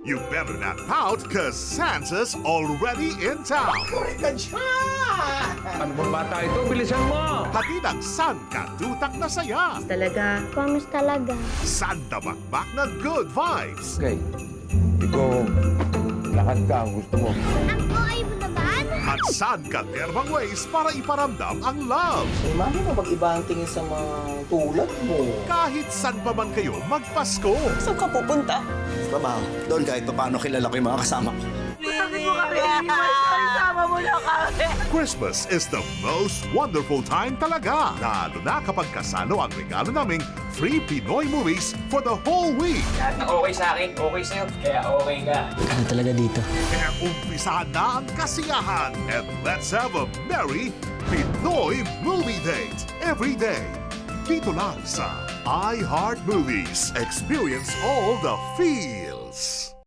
You better not pout, cause Santa's already in town. Ano bang bata ito? Bilisan mo! Hatid ang San Katutak na saya. Talaga. Promise talaga. Santa Bakbak na good vibes. Okay. Ikaw, lakad ka ang gusto mo. Ako ay bunaban? At San Katerbang ways para iparamdam ang love. Eh, mami mo mag-iba ang tingin sa mga tulad mo. Kahit saan pa man kayo magpasko. Saan ka pupunta? Trabaho. Doon kahit paano kilala ko yung mga kasama ko. Christmas is the most wonderful time talaga. Lalo na kapag kasano ang regalo naming free Pinoy movies for the whole week. Okay sa akin, okay sa'yo, kaya okay ka. Ano talaga dito? Kaya umpisahan na ang kasiyahan. And let's have a merry Pinoy movie date every day. Dito lang sa iHeart Movies. Experience all the feels.